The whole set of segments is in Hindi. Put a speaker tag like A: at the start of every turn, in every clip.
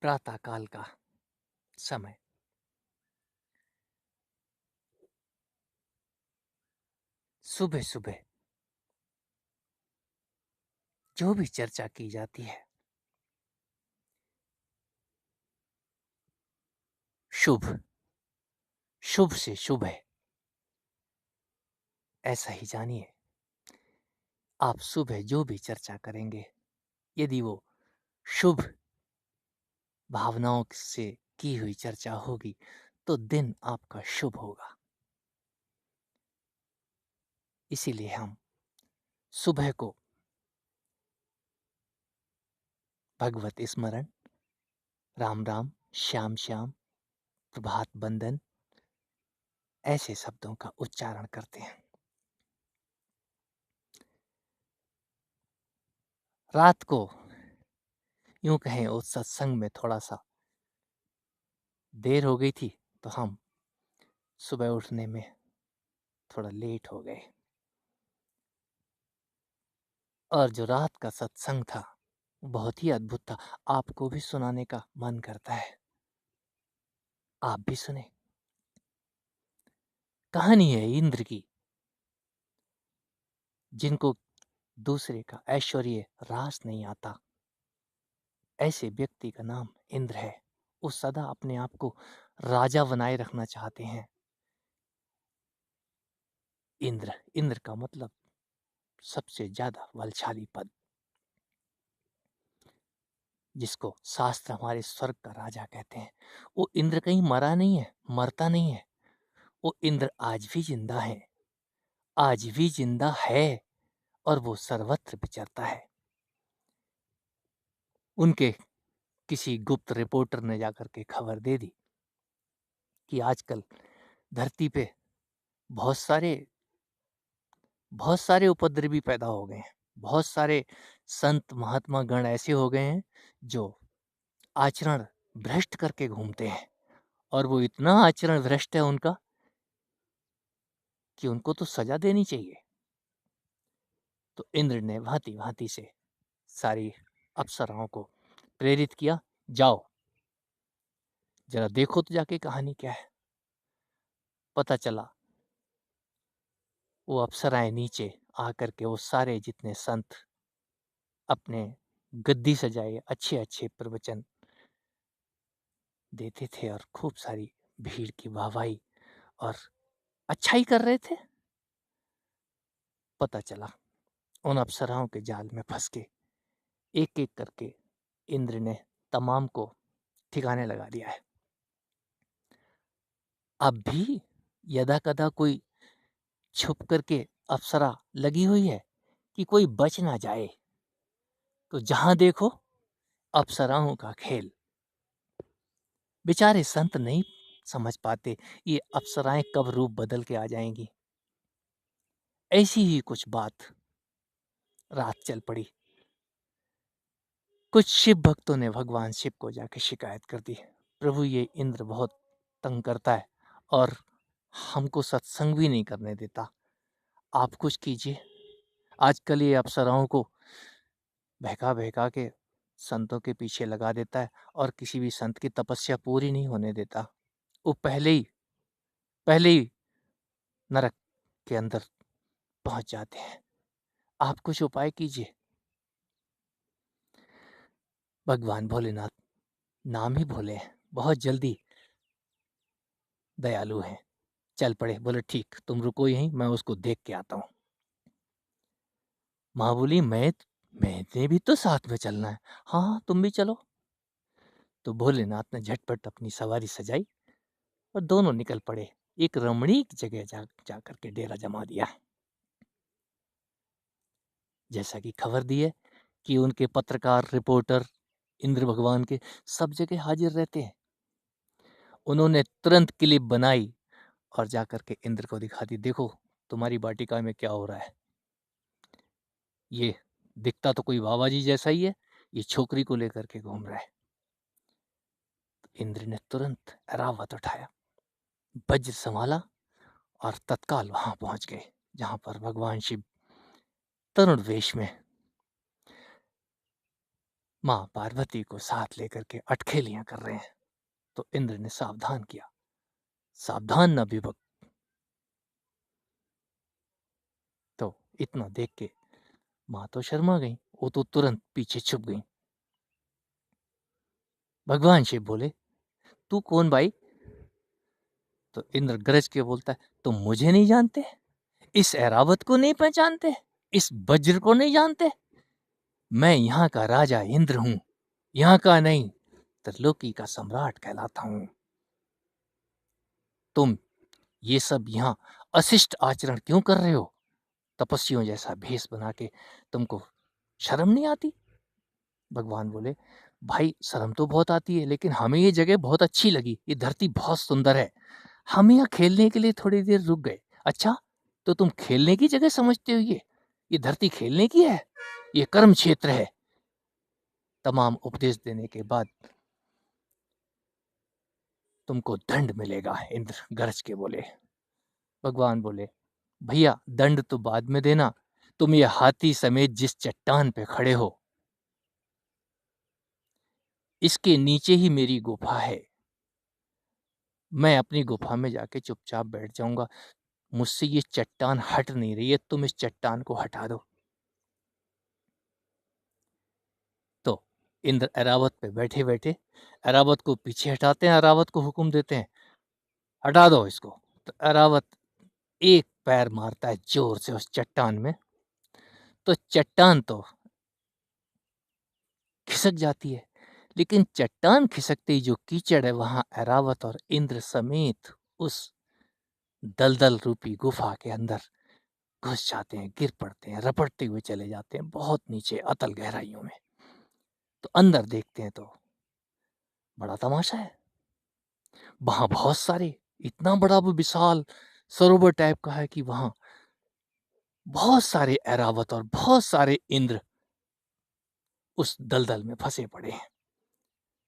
A: प्रातःकाल का समय। सुबह सुबह जो भी चर्चा की जाती है, शुभ, शुभ से शुभ है, ऐसा ही जानिए। आप सुबह जो भी चर्चा करेंगे, यदि वो शुभ भावनाओं से की हुई चर्चा होगी, तो दिन आपका शुभ होगा। इसीलिए हम सुबह को भगवत स्मरण, राम राम, श्याम श्याम, प्रभात बंदन ऐसे शब्दों का उच्चारण करते हैं। रात को यूं कहें उस सत्संग में थोड़ा सा देर हो गई थी, तो हम सुबह उठने में थोड़ा लेट हो गए। और जो रात का सत्संग था, बहुत ही अद्भुत था। आपको भी सुनाने का मन करता है, आप भी सुने। कहानी है इंद्र की, जिनको दूसरे का ऐश्वर्य रास नहीं आता। ऐसे व्यक्ति का नाम इंद्र है। वो सदा अपने आप को राजा बनाए रखना चाहते हैं। इंद्र, इंद्र का मतलब सबसे ज्यादा बलशाली पद, जिसको शास्त्र हमारे स्वर्ग का राजा कहते हैं। वो इंद्र कहीं मरा नहीं है, मरता नहीं है। वो इंद्र आज भी जिंदा है, आज भी जिंदा है, और वो सर्वत्र विचरता है। उनके किसी गुप्त रिपोर्टर ने जाकर के खबर दे दी कि आजकल धरती पे बहुत सारे बहुत सारे उपद्रवी पैदा हो गए हैं। बहुत सारे संत महात्मा गण ऐसे हो गए हैं जो आचरण भ्रष्ट करके घूमते हैं, और वो इतना आचरण भ्रष्ट है उनका कि उनको तो सजा देनी चाहिए। तो इंद्र ने भांति भांति से सारी अप्सराओं को प्रेरित किया, जाओ जरा देखो तो जाके कहानी क्या है। पता चला वो अप्सराएं नीचे आकर के वो सारे जितने संत अपने गद्दी सजाए अच्छे अच्छे प्रवचन देते थे, और खूब सारी भीड़ की वाहवाही और अच्छाई कर रहे थे। पता चला उन अप्सराओं के जाल में फंस के एक एक करके इंद्र ने तमाम को ठिकाने लगा दिया है। अब भी यदा कदा कोई छुप करके अप्सरा लगी हुई है कि कोई बच ना जाए। तो जहां देखो अप्सराओं का खेल। बेचारे संत नहीं समझ पाते ये अप्सराएं कब रूप बदल के आ जाएंगी। ऐसी ही कुछ बात रात चल पड़ी। कुछ शिव भक्तों ने भगवान शिव को जाके शिकायत कर दी, प्रभु ये इंद्र बहुत तंग करता है और हमको सत्संग भी नहीं करने देता, आप कुछ कीजिए। आजकल ये अप्सराओं को बहका बहका के संतों के पीछे लगा देता है, और किसी भी संत की तपस्या पूरी नहीं होने देता। वो पहले ही नरक के अंदर पहुंच जाते हैं। आप कुछ उपाय कीजिए। भगवान भोलेनाथ नाम ही भोले हैं, बहुत जल्दी दयालु हैं। चल पड़े, बोले ठीक तुम रुको यहीं, मैं उसको देख के आता हूँ। माँ बोली मैंने भी तो साथ में चलना है। हाँ हाँ तुम भी चलो। तो भोलेनाथ ने झटपट अपनी सवारी सजाई और दोनों निकल पड़े। एक रमणीक जगह जा करके डेरा जमा दिया। जैसा कि खबर दी है कि उनके पत्रकार रिपोर्टर इंद्र भगवान के सब जगह हाजिर रहते हैं। उन्होंने तुरंत क्लिप बनाई और जाकर के इंद्र को दिखा दी, देखो तुम्हारी वाटिका में क्या हो रहा है। ये दिखता तो कोई बाबा जी जैसा ही है, ये छोकरी को लेकर के घूम रहा है। तो इंद्र ने तुरंत एरावत उठाया, वज्र संभाला और तत्काल वहां पहुंच गए जहां पर भगवान शिव तरुण वेश में माँ पार्वती को साथ लेकर के अटखेलियां कर रहे हैं। तो इंद्र ने सावधान किया, सावधान न विभक्त। तो इतना देख के माँ तो शर्मा गई, वो तो तुरंत पीछे छुप गई। भगवान शिव बोले, तू कौन भाई? तो इंद्र गरज के बोलता है, तुम मुझे नहीं जानते, इस ऐरावत को नहीं पहचानते, इस वज्र को नहीं जानते? मैं यहाँ का राजा इंद्र हूँ, यहाँ का नहीं, त्रिलोकी का सम्राट कहलाता हूँ। तुम ये सब यहाँ अशिष्ट आचरण क्यों कर रहे हो? तपस्वियों जैसा भेष बना के तुमको शर्म नहीं आती? भगवान बोले, भाई शर्म तो बहुत आती है, लेकिन हमें ये जगह बहुत अच्छी लगी, ये धरती बहुत सुंदर है, हम यहाँ खेलने के लिए थोड़ी देर रुक गए। अच्छा, तो तुम खेलने की जगह समझते हो ये धरती खेलने की है, ये कर्म क्षेत्र है। तमाम उपदेश देने के बाद तुमको दंड मिलेगा, इंद्र गरज के बोले। भगवान बोले, भैया दंड तो बाद में देना, तुम ये हाथी समेत जिस चट्टान पे खड़े हो, इसके नीचे ही मेरी गुफा है, मैं अपनी गुफा में जाके चुपचाप बैठ जाऊंगा, मुझसे ये चट्टान हट नहीं रही है, तुम इस चट्टान को हटा दो। तो इंद्र ऐरावत पे बैठे बैठे ऐरावत को पीछे हटाते हैं, ऐरावत को हुक्म देते हैं, हटा दो इसको। तो ऐरावत एक पैर मारता है जोर से उस चट्टान में, तो चट्टान तो खिसक जाती है, लेकिन चट्टान खिसकते ही जो कीचड़ है वहां ऐरावत और इंद्र समेत उस दलदल रूपी गुफा के अंदर घुस जाते हैं, गिर पड़ते हैं, रपटते हुए चले जाते हैं बहुत नीचे अतल गहराइयों में। तो अंदर देखते हैं तो बड़ा तमाशा है, वहां बहुत सारे, इतना बड़ा वो विशाल सरोवर टाइप का है कि वहां बहुत सारे ऐरावत और बहुत सारे इंद्र उस दलदल में फंसे पड़े हैं।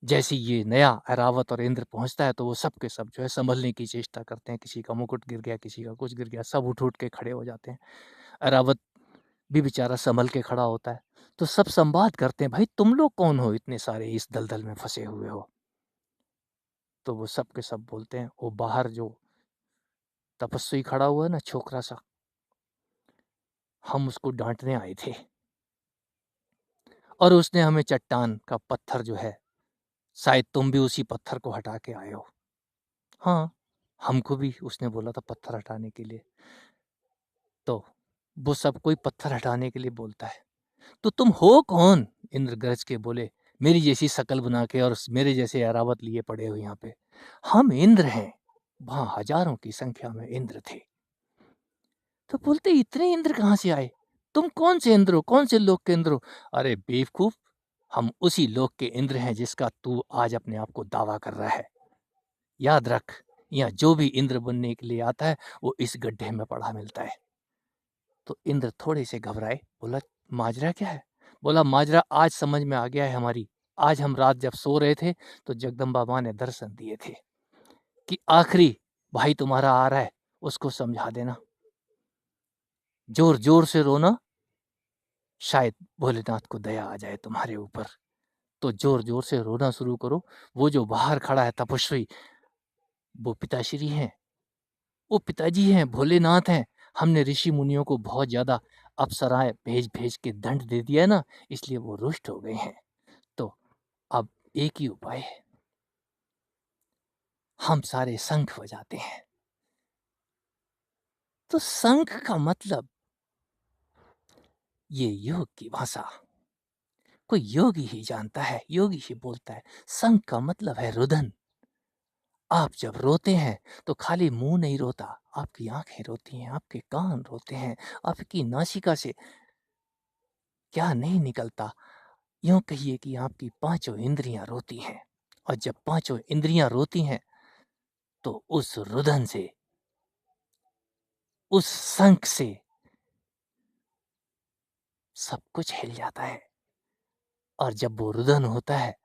A: जैसे ये नया ऐरावत और इंद्र पहुंचता है तो वो सब के सब जो है संभलने की चेष्टा करते हैं, किसी का मुकुट गिर गया, किसी का कुछ गिर गया, सब उठ उठ के खड़े हो जाते हैं। ऐरावत भी बेचारा संभल के खड़ा होता है। तो सब संवाद करते हैं, भाई तुम लोग कौन हो, इतने सारे इस दलदल में फंसे हुए हो? तो वो सब के सब बोलते हैं, वो बाहर जो तपस्वी खड़ा हुआ है ना, छोकरा सा, हम उसको डांटने आए थे और उसने हमें चट्टान का पत्थर जो है, शायद तुम भी उसी पत्थर को हटा के आए हो। हाँ, हमको भी उसने बोला था पत्थर हटाने के लिए। तो वो सब कोई पत्थर हटाने के लिए बोलता है। तो तुम हो कौन? इंद्र गरज के बोले, मेरी जैसी शकल बना के और मेरे जैसे ऐरावत लिए पड़े हो यहाँ पे। हम इंद्र हैं। वहां हजारों की संख्या में इंद्र थे। तो बोलते, इतने इंद्र कहाँ से आए? तुम कौन से इंद्र हो, कौन से लोक के इंद्र हो? अरे बेवकूफ, हम उसी लोक के इंद्र हैं जिसका तू आज अपने आप को दावा कर रहा है। याद रख, यहाँ जो भी इंद्र बनने के लिए आता है वो इस गड्ढे में पड़ा मिलता है। तो इंद्र थोड़े से घबराए, बोला माजरा क्या है? बोला माजरा आज समझ में आ गया है हमारी। आज हम रात जब सो रहे थे तो जगदम्बा माँ ने दर्शन दिए थे कि आखिरी भाई तुम्हारा आ रहा है, उसको समझा देना, जोर जोर से रोना, शायद भोलेनाथ को दया आ जाए तुम्हारे ऊपर। तो जोर जोर से रोना शुरू करो। वो जो बाहर खड़ा है तपस्वी, वो पिताश्री हैं, वो पिताजी हैं, भोलेनाथ हैं। हमने ऋषि मुनियों को बहुत ज्यादा अप्सराएं भेज भेज के दंड दे दिया है ना, इसलिए वो रुष्ट हो गए हैं। तो अब एक ही उपाय है, हम सारे शंख बजाते हैं। तो शंख का मतलब, ये योग की भाषा कोई योगी ही जानता है, योगी ही बोलता है। शंख का मतलब है रुदन। आप जब रोते हैं तो खाली मुंह नहीं रोता, आपकी आंखें रोती हैं, आपके कान रोते हैं, आपकी नासिका से क्या नहीं निकलता, यूं कहिए कि आपकी पांचों इंद्रियां रोती हैं। और जब पांचों इंद्रियां रोती हैं तो उस रुदन से, उस शंख से सब कुछ हिल जाता है। और जब वो रुदन होता है,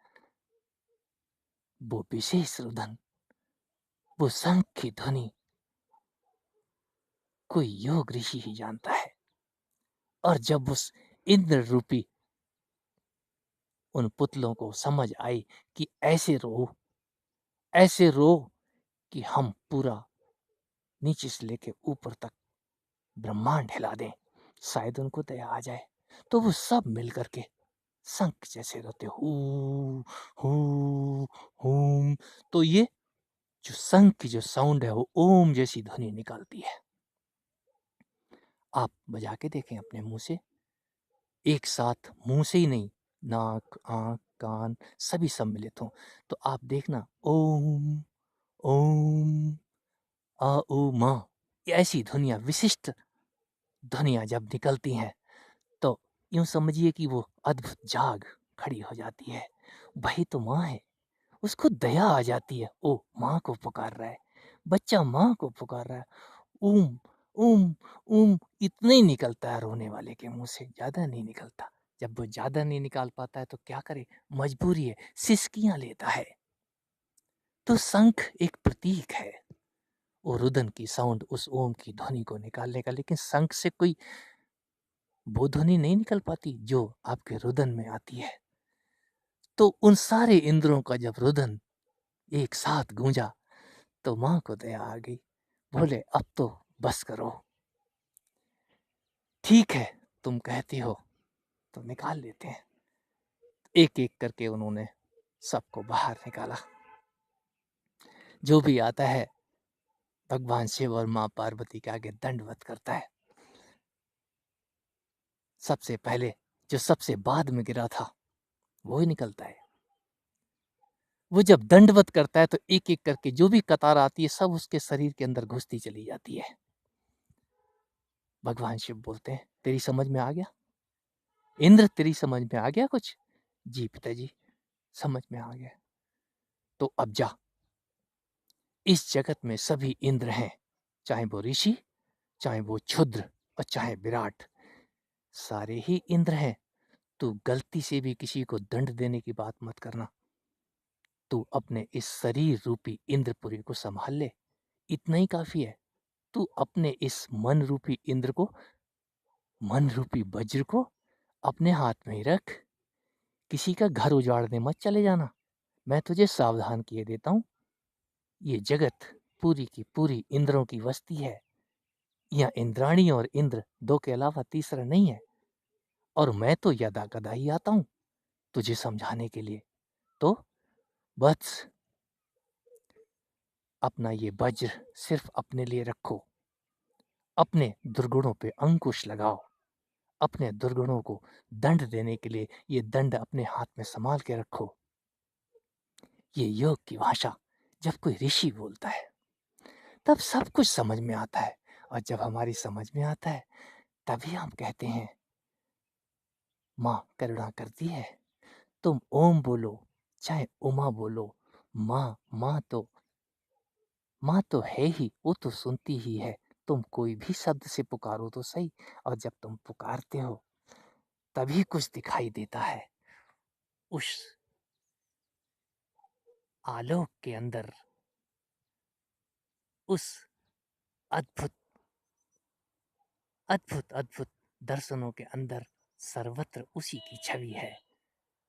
A: वो विशेष रुदन, वो शंख की ध्वनि कोई योग ऋषि ही जानता है। और जब उस इंद्र रूपी उन पुतलों को समझ आई कि ऐसे रो कि हम पूरा नीचे से लेके ऊपर तक ब्रह्मांड हिला दें, शायद उनको दया आ जाए। तो वो सब मिल करके शंख जैसे रोते, हू हू हूम। तो ये जो शंख की जो साउंड है वो ओम जैसी ध्वनि निकालती है। आप बजा के देखें अपने मुंह से, एक साथ मुंह से ही नहीं, नाक, आंख, कान सभी सम्मिलित हों, तो आप देखना ओम ओम आ ऊ माँ, ये ऐसी ध्वनियाँ, विशिष्ट ध्वनियाँ जब निकलती हैं तो यूं समझिए कि वो अद्भुत जाग खड़ी हो जाती है। वही तो माँ है, उसको दया आ जाती है। ओ माँ को पुकार रहा है, बच्चा माँ को पुकार रहा है। ऊम ऊम ऊम इतना ही निकलता है रोने वाले के मुंह से, ज्यादा नहीं निकलता। जब वो ज्यादा नहीं निकाल पाता है तो क्या करे, मजबूरी है, सिसकियां लेता है। तो शंख एक प्रतीक है, वो रुदन की साउंड, उस ओम की ध्वनि को निकालने का। लेकिन शंख से कोई वो ध्वनि नहीं निकल पाती जो आपके रुदन में आती है। तो उन सारे इंद्रों का जब रुदन एक साथ गूंजा तो माँ को दया आ गई, बोले अब तो बस करो, ठीक है तुम कहती हो तो निकाल लेते हैं। एक एक करके उन्होंने सबको बाहर निकाला। जो भी आता है भगवान शिव और माँ पार्वती के आगे दंडवत करता है। सबसे पहले जो सबसे बाद में गिरा था वो ही निकलता है। वो जब दंडवत करता है तो एक एक करके जो भी कतार आती है सब उसके शरीर के अंदर घुसती चली जाती है। भगवान शिव बोलते हैं तेरी समझ में आ गया इंद्र, तेरी समझ में आ गया कुछ? जी पिताजी समझ में आ गया। तो अब जा, इस जगत में सभी इंद्र हैं, चाहे वो ऋषि, चाहे वो क्षुद्र और चाहे विराट, सारे ही इंद्र हैं। तू गलती से भी किसी को दंड देने की बात मत करना। तू अपने इस शरीर रूपी इंद्रपुरी को संभाल ले, इतना ही काफी है। तू अपने इस मन रूपी इंद्र को, मन रूपी वज्र को अपने हाथ में ही रख। किसी का घर उजाड़ने मत चले जाना, मैं तुझे सावधान किए देता हूँ। ये जगत पूरी की पूरी इंद्रों की बस्ती है। यहाँ इंद्राणी और इंद्र दो के अलावा तीसरा नहीं है। और मैं तो यदा कदा ही आता हूँ तुझे समझाने के लिए। तो बस अपना ये वज्र सिर्फ अपने लिए रखो, अपने दुर्गुणों पे अंकुश लगाओ, अपने दुर्गुणों को दंड देने के लिए ये दंड अपने हाथ में संभाल के रखो। ये योग की भाषा जब कोई ऋषि बोलता है तब सब कुछ समझ में आता है, और जब हमारी समझ में आता है तभी हम कहते हैं माँ करुणा करती है। तुम ओम बोलो चाहे उमा बोलो, माँ माँ तो है ही, वो तो सुनती ही है। तुम कोई भी शब्द से पुकारो तो सही, और जब तुम पुकारते हो तभी कुछ दिखाई देता है। उस आलोक के अंदर, उस अद्भुत अद्भुत अद्भुत दर्शनों के अंदर सर्वत्र उसी की छवि है।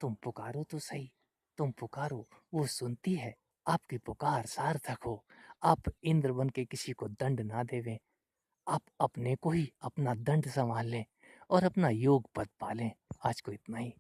A: तुम पुकारो तो सही, तुम पुकारो, वो सुनती है। आपकी पुकार सार्थक हो, आप इंद्र बन के किसी को दंड ना देवें, आप अपने को ही अपना दंड संभाल लें और अपना योग पद पालें। आज को इतना ही।